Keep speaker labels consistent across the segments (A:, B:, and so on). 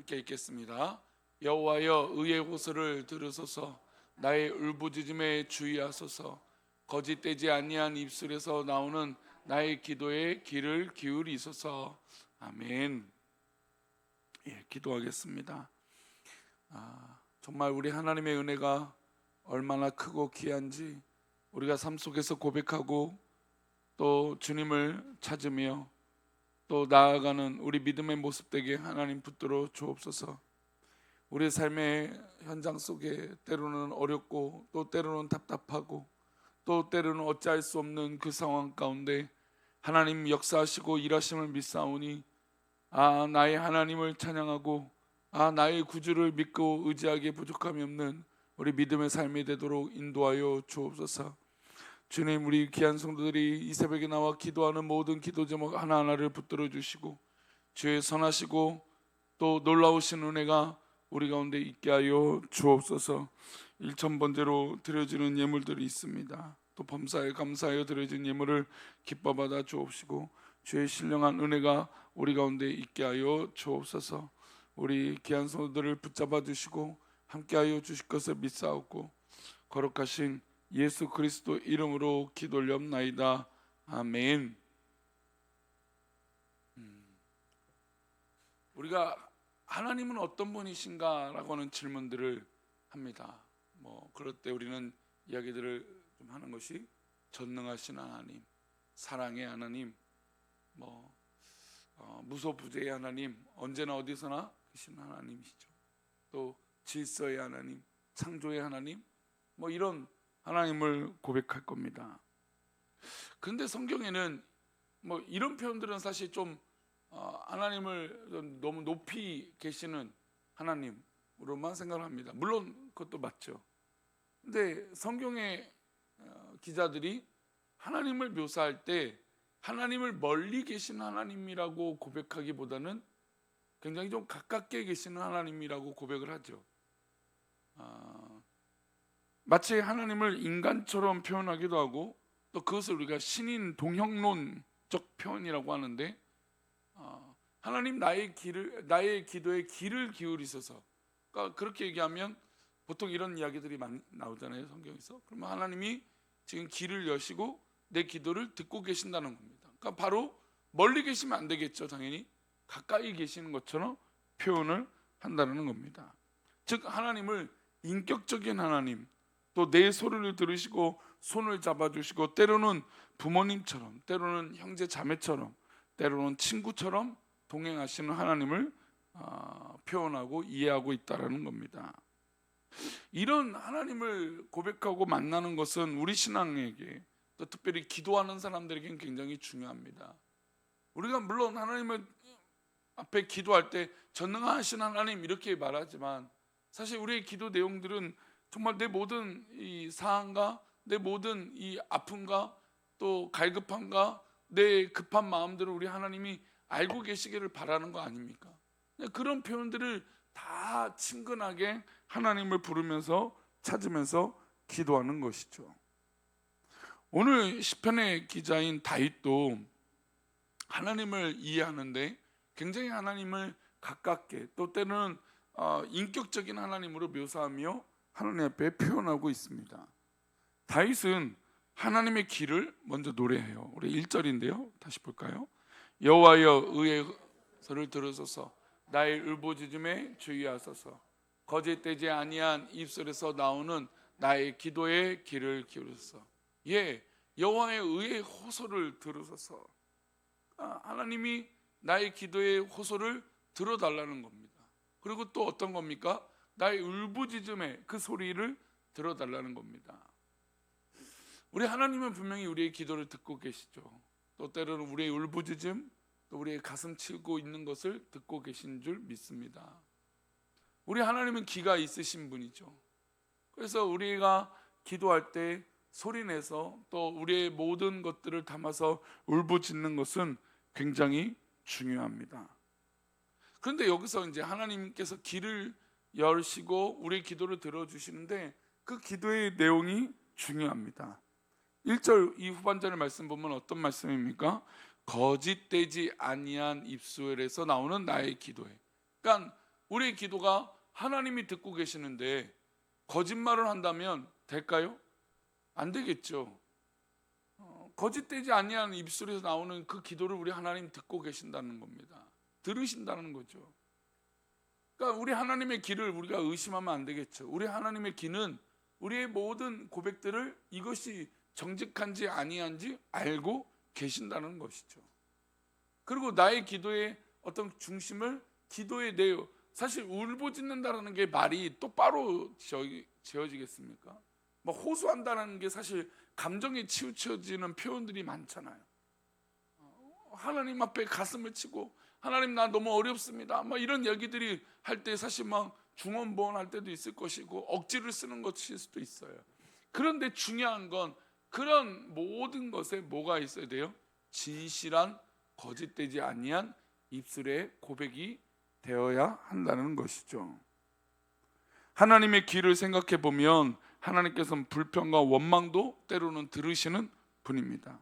A: 함께 읽겠습니다. 여호와여 의의 호소를 들으소서. 나의 울부짖음에 주의하소서. 거짓되지 아니한 입술에서 나오는 나의 기도에 귀를 기울이소서. 아멘. 기도하겠습니다. 정말 우리 하나님의 은혜가 얼마나 크고 귀한지 우리가 삶 속에서 고백하고 또 주님을 찾으며 또 나아가는 우리 믿음의 모습 되게 하나님 붙들어 주옵소서. 우리 삶의 현장 속에 때로는 어렵고 또 때로는 답답하고 또 때로는 어찌할 수 없는 그 상황 가운데 하나님 역사하시고 일하심을 믿사오니 나의 하나님을 찬양하고 나의 구주를 믿고 의지하기에 부족함이 없는 우리 믿음의 삶이 되도록 인도하여 주옵소서. 주님, 우리 귀한 성도들이 이 새벽에 나와 기도하는 모든 기도 제목 하나하나를 붙들어 주시고 주의 선하시고 또 놀라우신 은혜가 우리 가운데 있게 하여 주옵소서. 1,000번째로 드려지는 예물들이 있습니다. 또 범사에 감사하여 드려진 예물을 기뻐 받아 주옵시고 주의 신령한 은혜가 우리 가운데 있게 하여 주옵소서. 우리 귀한 성도들을 붙잡아 주시고 함께하여 주실 것을 믿사옵고 거룩하신 예수 그리스도 이름으로 기도 올리옵나이다. 아멘. 우리가 하나님은 어떤 분이신가 라고 하는 질문들을 합니다. 그럴 때 우리는 이야기들을 좀 하는 것이 전능하신 하나님, 사랑의 하나님, 무소부재의 하나님, 언제나 어디서나 계신 하나님이시죠. 또 질서의 하나님, 창조의 하나님, 이런 하나님을 고백할 겁니다. 그런데 성경에는 이런 표현들은 사실 좀 하나님을 너무 높이 계시는 하나님으로만 생각을 합니다. 물론 그것도 맞죠. 근데 성경의 기자들이 하나님을 묘사할 때 하나님을 멀리 계신 하나님이라고 고백하기보다는 굉장히 좀 가깝게 계시는 하나님이라고 고백을 하죠. 마치 하나님을 인간처럼 표현하기도 하고 또 그것을 우리가 신인 동형론적 표현이라고 하는데 하나님 나의 기도에 귀를 기울이소서. 그러니까 그렇게 얘기하면 보통 이런 이야기들이 많이 나오잖아요, 성경에서. 그러면 하나님이 지금 귀를 여시고 내 기도를 듣고 계신다는 겁니다. 그러니까 바로 멀리 계시면 안 되겠죠. 당연히 가까이 계시는 것처럼 표현을 한다는 겁니다. 즉 하나님을 인격적인 하나님, 또 내 소리를 들으시고 손을 잡아주시고 때로는 부모님처럼, 때로는 형제 자매처럼, 때로는 친구처럼 동행하시는 하나님을 표현하고 이해하고 있다는 겁니다. 이런 하나님을 고백하고 만나는 것은 우리 신앙에게 또 특별히 기도하는 사람들에게는 굉장히 중요합니다. 우리가 물론 하나님을 앞에 기도할 때 전능하신 하나님 이렇게 말하지만 사실 우리의 기도 내용들은 정말 내 모든 이 사항과 내 모든 이 아픔과 또 갈급함과 내 급한 마음들을 우리 하나님이 알고 계시기를 바라는 거 아닙니까? 그런 표현들을 다 친근하게 하나님을 부르면서 찾으면서 기도하는 것이죠. 오늘 시편의 기자인 다윗도 하나님을 이해하는데 굉장히 하나님을 가깝게 또 때로는 인격적인 하나님으로 묘사하며 하나님 앞에 표현하고 있습니다. 다윗은 하나님의 길을 먼저 노래해요. 우리 1절인데요 다시 볼까요? 여호와여 의의 소리를 들으소서. 나의 울부짖음에 주의하소서. 거짓되지 아니한 입술에서 나오는 나의 기도에 귀를 기울이소서. 여호와의 의의 호소를 들으소서. 하나님이 나의 기도의 호소를 들어달라는 겁니다. 그리고 또 어떤 겁니까? 나의 울부짖음의 그 소리를 들어달라는 겁니다. 우리 하나님은 분명히 우리의 기도를 듣고 계시죠. 또 때로는 우리의 울부짖음, 또 우리의 가슴 치고 있는 것을 듣고 계신 줄 믿습니다. 우리 하나님은 귀가 있으신 분이죠. 그래서 우리가 기도할 때 소리내서 또 우리의 모든 것들을 담아서 울부짖는 것은 굉장히 중요합니다. 그런데 여기서 이제 하나님께서 귀를 열시고 우리의 기도를 들어주시는데 그 기도의 내용이 중요합니다. 1절 이 후반절의 말씀 보면 어떤 말씀입니까? 거짓되지 아니한 입술에서 나오는 나의 기도에. 그러니까 우리의 기도가 하나님이 듣고 계시는데 거짓말을 한다면 될까요? 안 되겠죠. 거짓되지 아니한 입술에서 나오는 그 기도를 우리 하나님 듣고 계신다는 겁니다. 들으신다는 거죠. 그러니까 우리 하나님의 길을 우리가 의심하면 안 되겠죠. 우리 하나님의 길은 우리의 모든 고백들을 이것이 정직한지 아니한지 알고 계신다는 것이죠. 그리고 나의 기도의 어떤 중심을 기도의 내용, 사실 울부짖는다는 게 말이 똑바로 지어지겠습니까? 뭐 호소한다는 게 사실 감정에 치우쳐지는 표현들이 많잖아요. 하나님 앞에 가슴을 치고 하나님 나 너무 어렵습니다, 뭐 이런 얘기들이 할 때 사실 막 중언부언할 때도 있을 것이고 억지를 쓰는 것일 수도 있어요. 그런데 중요한 건 그런 모든 것에 뭐가 있어야 돼요? 진실한 거짓되지 아니한 입술의 고백이 되어야 한다는 것이죠. 하나님의 길을 생각해 보면 하나님께서는 불평과 원망도 때로는 들으시는 분입니다.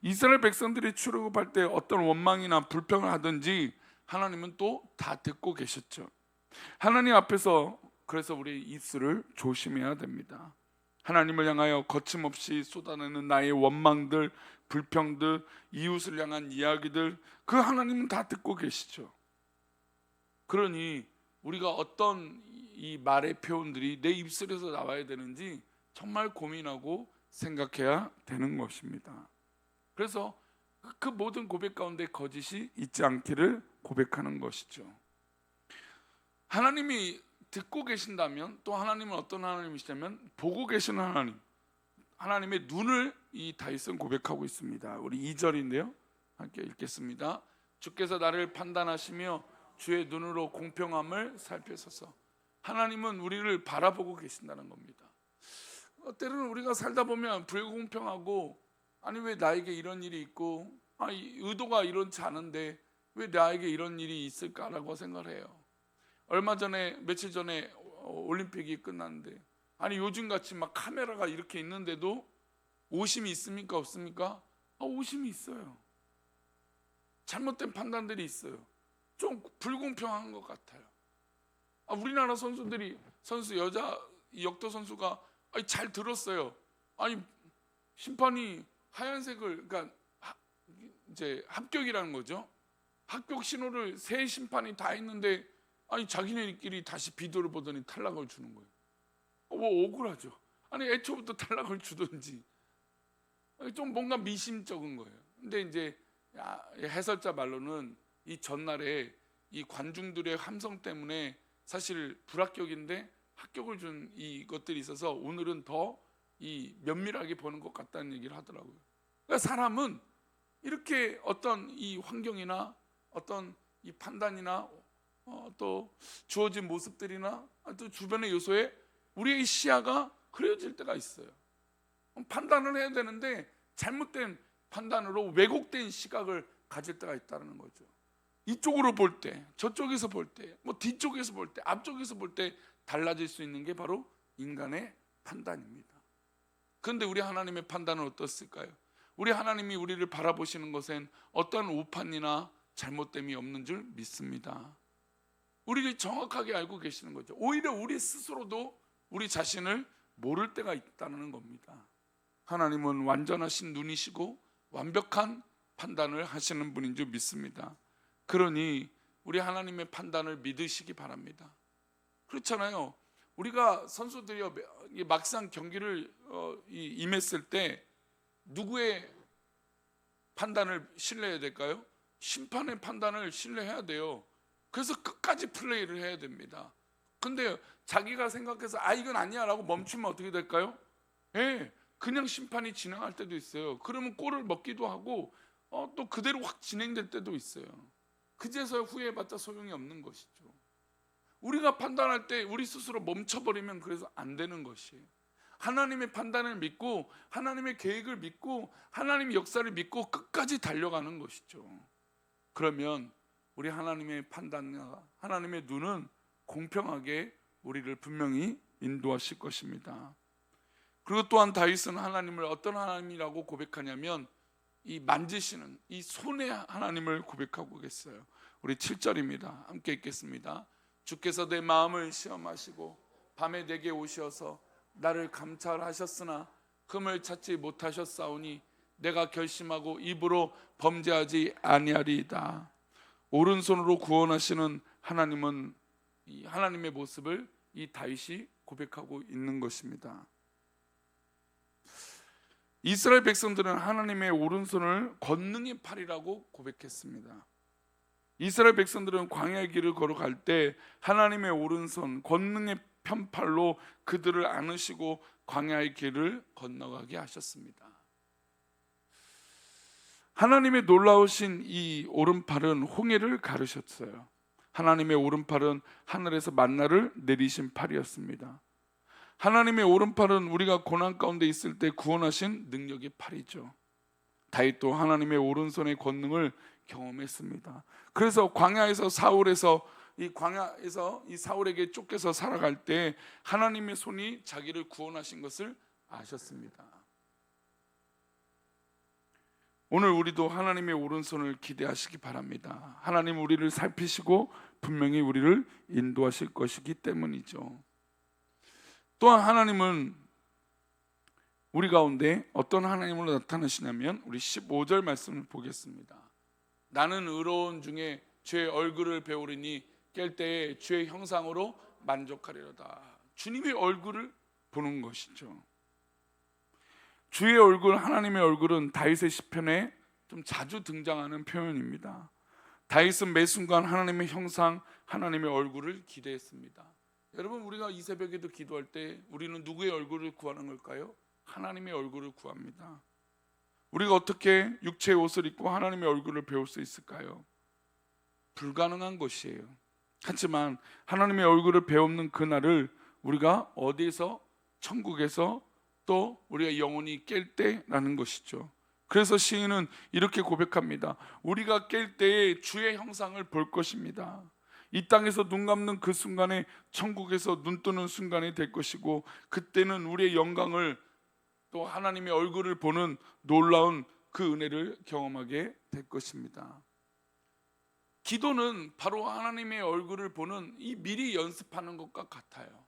A: 이스라엘 백성들이 출애굽할 때 어떤 원망이나 불평을 하든지 하나님은 또 다 듣고 계셨죠. 하나님 앞에서 그래서 우리 입술을 조심해야 됩니다. 하나님을 향하여 거침없이 쏟아내는 나의 원망들, 불평들, 이웃을 향한 이야기들, 그 하나님은 다 듣고 계시죠. 그러니 우리가 어떤 이 말의 표현들이 내 입술에서 나와야 되는지 정말 고민하고 생각해야 되는 것입니다. 그래서 그 모든 고백 가운데 거짓이 있지 않기를 고백하는 것이죠. 하나님이 듣고 계신다면 또 하나님은 어떤 하나님이시냐면 보고 계시는 하나님, 하나님의 눈을 이 다윗은 고백하고 있습니다. 우리 2절인데요 함께 읽겠습니다. 주께서 나를 판단하시며 주의 눈으로 공평함을 살피소서. 하나님은 우리를 바라보고 계신다는 겁니다. 때로는 우리가 살다 보면 불공평하고, 아니 왜 나에게 이런 일이 있고, 의도가 이런지 않은데 왜 나에게 이런 일이 있을까라고 생각을 해요. 며칠 전에 올림픽이 끝났는데, 아니 요즘같이 막 카메라가 이렇게 있는데도 오심이 있습니까 없습니까? 오심이 있어요. 잘못된 판단들이 있어요. 좀 불공평한 것 같아요. 우리나라 여자 역도 선수가 잘 들었어요. 아니 심판이 하얀색을, 그러니까 이제 합격이라는 거죠. 합격 신호를 세 심판이 다 했는데 아니 자기네끼리 다시 비디오를 보더니 탈락을 주는 거예요. 뭐 억울하죠. 아니 애초부터 탈락을 주든지, 좀 뭔가 미심쩍은 거예요. 근데 이제 해설자 말로는 이 전날에 이 관중들의 함성 때문에 사실 불합격인데 합격을 준 이것들이 있어서 오늘은 더 이 면밀하게 보는 것 같다는 얘기를 하더라고요. 그러니까 사람은 이렇게 어떤 이 환경이나 어떤 이 판단이나 또 주어진 모습들이나 또 주변의 요소에 우리의 시야가 흐려질 때가 있어요. 판단을 해야 되는데 잘못된 판단으로 왜곡된 시각을 가질 때가 있다는 거죠. 이쪽으로 볼 때, 저쪽에서 볼 때, 뭐 뒤쪽에서 볼 때, 앞쪽에서 볼 때 달라질 수 있는 게 바로 인간의 판단입니다. 그런데 우리 하나님의 판단은 어떻을까요? 우리 하나님이 우리를 바라보시는 것엔 어떤 오판이나 잘못됨이 없는 줄 믿습니다. 우리를 정확하게 알고 계시는 거죠. 오히려 우리 스스로도 우리 자신을 모를 때가 있다는 겁니다. 하나님은 완전하신 눈이시고 완벽한 판단을 하시는 분인 줄 믿습니다. 그러니 우리 하나님의 판단을 믿으시기 바랍니다. 그렇잖아요. 우리가 선수들이 막상 경기를 임했을 때 누구의 판단을 신뢰해야 될까요? 심판의 판단을 신뢰해야 돼요. 그래서 끝까지 플레이를 해야 됩니다. 근데 자기가 생각해서 이건 아니야 라고 멈추면 어떻게 될까요? 그냥 심판이 진행할 때도 있어요. 그러면 골을 먹기도 하고 또 그대로 확 진행될 때도 있어요. 그제서야 후회해봤자 소용이 없는 것이죠. 우리가 판단할 때 우리 스스로 멈춰버리면 그래서 안 되는 것이에요. 하나님의 판단을 믿고 하나님의 계획을 믿고 하나님의 역사를 믿고 끝까지 달려가는 것이죠. 그러면 우리 하나님의 판단과 하나님의 눈은 공평하게 우리를 분명히 인도하실 것입니다. 그리고 또한 다윗은 하나님을 어떤 하나님이라고 고백하냐면 이 만지시는 이 손의 하나님을 고백하고 계세요. 우리 7절입니다. 함께 읽겠습니다. 주께서 내 마음을 시험하시고 밤에 내게 오셔서 나를 감찰하셨으나 흠을 찾지 못하셨사오니 내가 결심하고 입으로 범죄하지 아니하리이다. 오른손으로 구원하시는 하나님은 이 하나님의 모습을 이 다윗이 고백하고 있는 것입니다. 이스라엘 백성들은 하나님의 오른손을 권능의 팔이라고 고백했습니다. 이스라엘 백성들은 광야의 길을 걸어갈 때 하나님의 오른손 권능의 편팔로 그들을 안으시고 광야의 길을 건너가게 하셨습니다. 하나님의 놀라우신 이 오른팔은 홍해를 가르셨어요. 하나님의 오른팔은 하늘에서 만나를 내리신 팔이었습니다. 하나님의 오른팔은 우리가 고난 가운데 있을 때 구원하신 능력의 팔이죠. 다윗도 하나님의 오른손의 권능을 경험했습니다. 그래서 광야에서 이 사울에게 쫓겨서 살아갈 때 하나님의 손이 자기를 구원하신 것을 아셨습니다. 오늘 우리도 하나님의 오른손을 기대하시기 바랍니다. 하나님 우리를 살피시고 분명히 우리를 인도하실 것이기 때문이죠. 또한 하나님은 우리 가운데 어떤 하나님으로 나타나시냐면 우리 15절 말씀을 보겠습니다. 나는 의로운 중에 주의 얼굴을 배우리니 깰 때에 주의 형상으로 만족하리로다. 주님의 얼굴을 보는 것이죠. 주의 얼굴, 하나님의 얼굴은 다윗의 시편에 좀 자주 등장하는 표현입니다. 다윗은 매 순간 하나님의 형상, 하나님의 얼굴을 기대했습니다. 여러분, 우리가 이 새벽에도 기도할 때 우리는 누구의 얼굴을 구하는 걸까요? 하나님의 얼굴을 구합니다. 우리가 어떻게 육체의 옷을 입고 하나님의 얼굴을 배울 수 있을까요? 불가능한 것이에요. 하지만 하나님의 얼굴을 배우는 그날을 우리가 어디에서? 천국에서 또 우리가 영혼이 깰 때라는 것이죠. 그래서 시인은 이렇게 고백합니다. 우리가 깰 때에 주의 형상을 볼 것입니다. 이 땅에서 눈 감는 그 순간에 천국에서 눈 뜨는 순간이 될 것이고, 그때는 우리의 영광을 또 하나님의 얼굴을 보는 놀라운 그 은혜를 경험하게 될 것입니다. 기도는 바로 하나님의 얼굴을 보는 이 미리 연습하는 것과 같아요.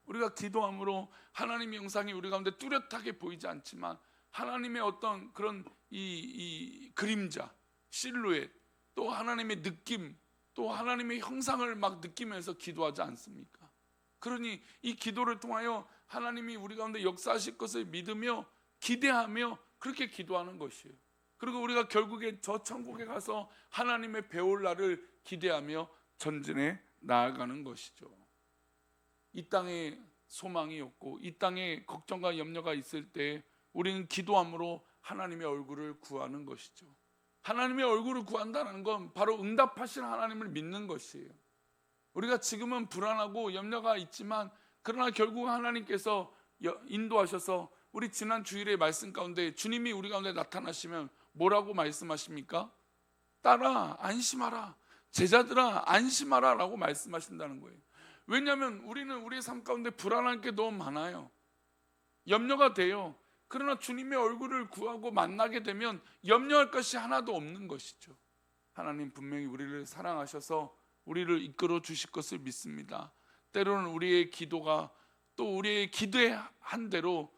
A: 우리가 기도함으로 하나님의 형상이 우리 가운데 뚜렷하게 보이지 않지만 하나님의 어떤 그런 이 그림자, 실루엣, 또 하나님의 느낌, 또 하나님의 형상을 막 느끼면서 기도하지 않습니까? 그러니 이 기도를 통하여 하나님이 우리 가운데 역사하실 것을 믿으며 기대하며 그렇게 기도하는 것이에요. 그리고 우리가 결국에 저 천국에 가서 하나님의 배울 날을 기대하며 전진해 나아가는 것이죠. 이 땅에 소망이 없고 이 땅에 걱정과 염려가 있을 때 우리는 기도함으로 하나님의 얼굴을 구하는 것이죠. 하나님의 얼굴을 구한다는 건 바로 응답하신 하나님을 믿는 것이에요. 우리가 지금은 불안하고 염려가 있지만 그러나 결국 하나님께서 인도하셔서 우리 지난 주일의 말씀 가운데 주님이 우리 가운데 나타나시면 뭐라고 말씀하십니까? 딸아 안심하라, 제자들아 안심하라 라고 말씀하신다는 거예요. 왜냐하면 우리는 우리의 삶 가운데 불안한 게 너무 많아요. 염려가 돼요. 그러나 주님의 얼굴을 구하고 만나게 되면 염려할 것이 하나도 없는 것이죠. 하나님 분명히 우리를 사랑하셔서 우리를 이끌어 주실 것을 믿습니다. 때로는 우리의 기도가 또 우리의 기도의 한 대로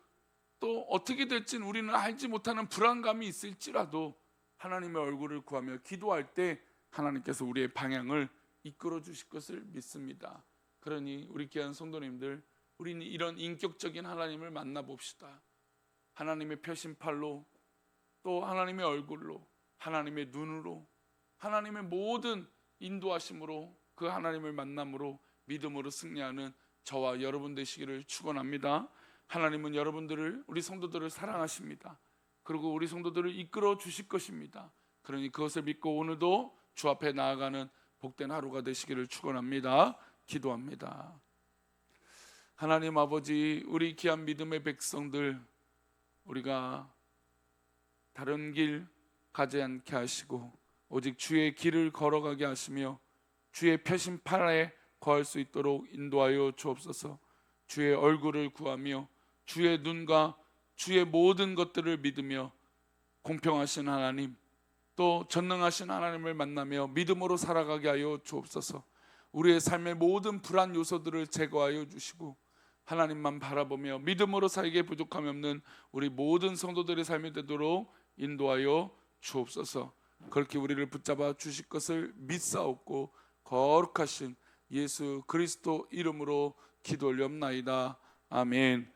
A: 또 어떻게 될지는 우리는 알지 못하는 불안감이 있을지라도 하나님의 얼굴을 구하며 기도할 때 하나님께서 우리의 방향을 이끌어 주실 것을 믿습니다. 그러니 우리 귀한 성도님들, 우리는 이런 인격적인 하나님을 만나봅시다. 하나님의 표심팔로, 또 하나님의 얼굴로, 하나님의 눈으로, 하나님의 모든 인도하심으로 그 하나님을 만남으로 믿음으로 승리하는 저와 여러분 되시기를 축원합니다. 하나님은 여러분들을, 우리 성도들을 사랑하십니다. 그리고 우리 성도들을 이끌어 주실 것입니다. 그러니 그것을 믿고 오늘도 주 앞에 나아가는 복된 하루가 되시기를 축원합니다. 기도합니다. 하나님 아버지, 우리 귀한 믿음의 백성들, 우리가 다른 길 가지 않게 하시고 오직 주의 길을 걸어가게 하시며 주의 표심팔에 거할 수 있도록 인도하여 주옵소서. 주의 얼굴을 구하며 주의 눈과 주의 모든 것들을 믿으며 공평하신 하나님, 또 전능하신 하나님을 만나며 믿음으로 살아가게 하여 주옵소서. 우리의 삶의 모든 불안 요소들을 제거하여 주시고 하나님만 바라보며 믿음으로 살기에 부족함이 없는 우리 모든 성도들의 삶이 되도록 인도하여 주옵소서. 그렇게 우리를 붙잡아 주실 것을 믿사옵고 거룩하신 예수 그리스도 이름으로 기도 올리옵나이다. 아멘.